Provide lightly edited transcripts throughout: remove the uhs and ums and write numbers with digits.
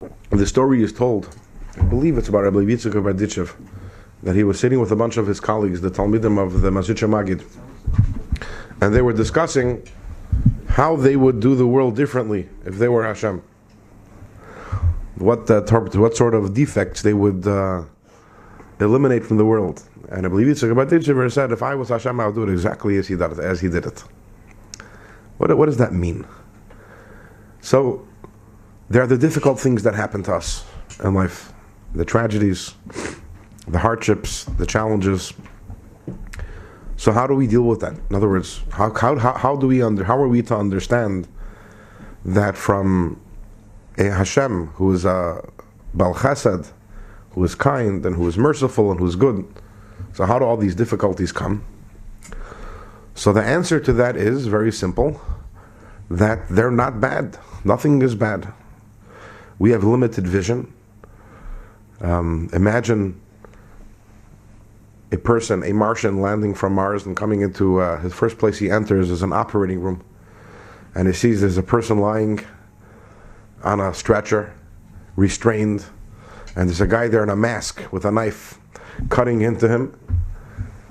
The story is told, I believe it's about Rabbi Yitzchak of Berditchev, that he was sitting with a bunch of his colleagues, the Talmidim of the Masjid Magid, and they were discussing how they would do the world differently if they were Hashem. What sort of defects they would eliminate from the world. And I believe Yitzchak of Berditchev said, if I was Hashem, I would do it exactly as he did it. What does that mean? So, there are the difficult things that happen to us in life, the tragedies, the hardships, the challenges. So how do we deal with that? In other words, how are we to understand that from a Hashem who is a Bal Chesed, who is kind and who is merciful and who is good? So how do all these difficulties come? So the answer to that is very simple, that they're not bad. Nothing is bad. We have limited vision. Imagine a Martian landing from Mars and coming into his first place he enters is an operating room, and he sees there's a person lying on a stretcher, restrained, and there's a guy there in a mask with a knife cutting into him.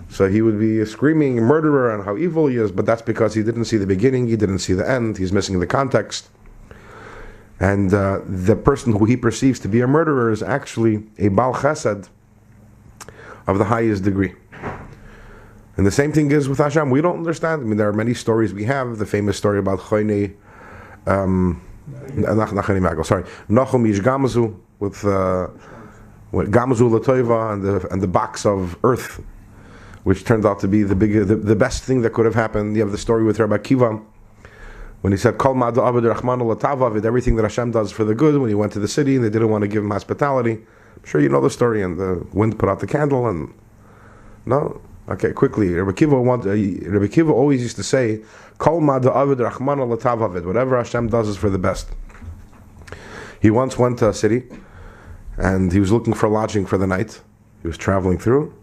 So he would be screaming murderer and how evil he is, but that's because he didn't see the beginning, he didn't see the end, he's missing the context. And the person who he perceives to be a murderer is actually a Bal Chesed of the highest degree. And the same thing is with Hashem. We don't understand. I mean, there are many stories we have. The famous story about Nachum Ish Gamazu with Gamazu Latoiva and the box of earth, which turned out to be the best thing that could have happened. You have the story with Rabbi Kiva, when he said, Kol ma'adu aved rachmanu l'tavavid, everything that Hashem does for the good, when he went to the city and they didn't want to give him hospitality. I'm sure you know the story, and the wind put out the candle, and no? Okay, quickly. Rabbi Kiva always used to say, Kol ma'adu aved rachmanu l'tavavid, whatever Hashem does is for the best. He once went to a city, and he was looking for lodging for the night. He was traveling through,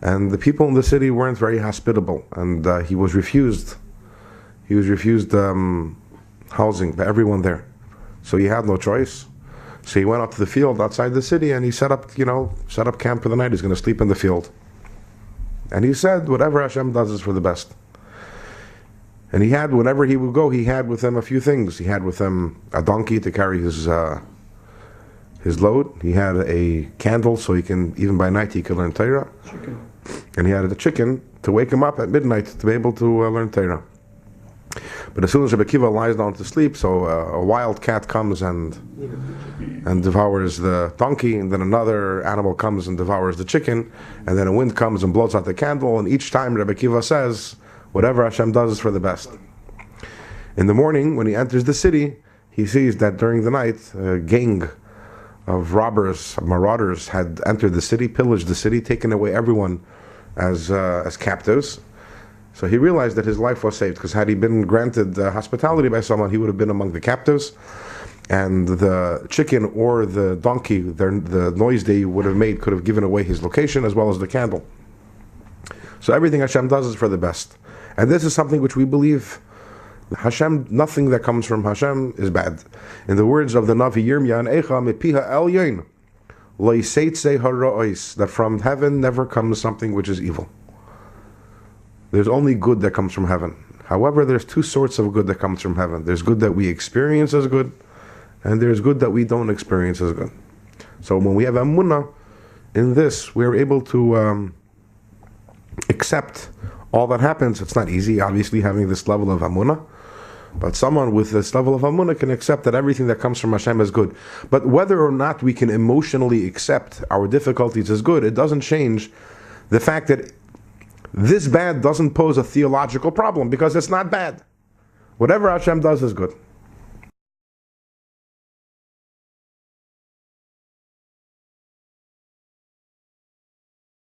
and the people in the city weren't very hospitable, and he was refused. He was refused housing by everyone there. So he had no choice. So he went out to the field outside the city and he set up camp for the night. He's going to sleep in the field. And he said, whatever Hashem does is for the best. And he had, whenever he would go, he had with him a few things. He had with him a donkey to carry his load. He had a candle so he can, even by night, he could learn Torah. Chicken. And he had a chicken to wake him up at midnight to be able to learn Torah. But as soon as Rabbi Kiva lies down to sleep, so a wild cat comes and devours the donkey, and then another animal comes and devours the chicken, and then a wind comes and blows out the candle, and each time Rabbi Kiva says, whatever Hashem does is for the best. In the morning, when he enters the city, he sees that during the night, a gang of robbers, marauders, had entered the city, pillaged the city, taken away everyone as captives. So he realized that his life was saved, because had he been granted hospitality by someone, he would have been among the captives, and the chicken or the donkey, the noise they would have made could have given away his location as well as the candle. So everything Hashem does is for the best. And this is something which we believe. Hashem, nothing that comes from Hashem is bad. In the words of the Navi Yirmiyah, Echa mepiha elyon, lo yiseitze hara'os, that from heaven never comes something which is evil. There's only good that comes from heaven. However, there's two sorts of good that comes from heaven. There's good that we experience as good, and there's good that we don't experience as good. So when we have emunah in this, we're able to accept all that happens. It's not easy, obviously, having this level of emunah, but someone with this level of emunah can accept that everything that comes from Hashem is good. But whether or not we can emotionally accept our difficulties as good, it doesn't change the fact that this bad doesn't pose a theological problem, because it's not bad. Whatever Hashem does is good.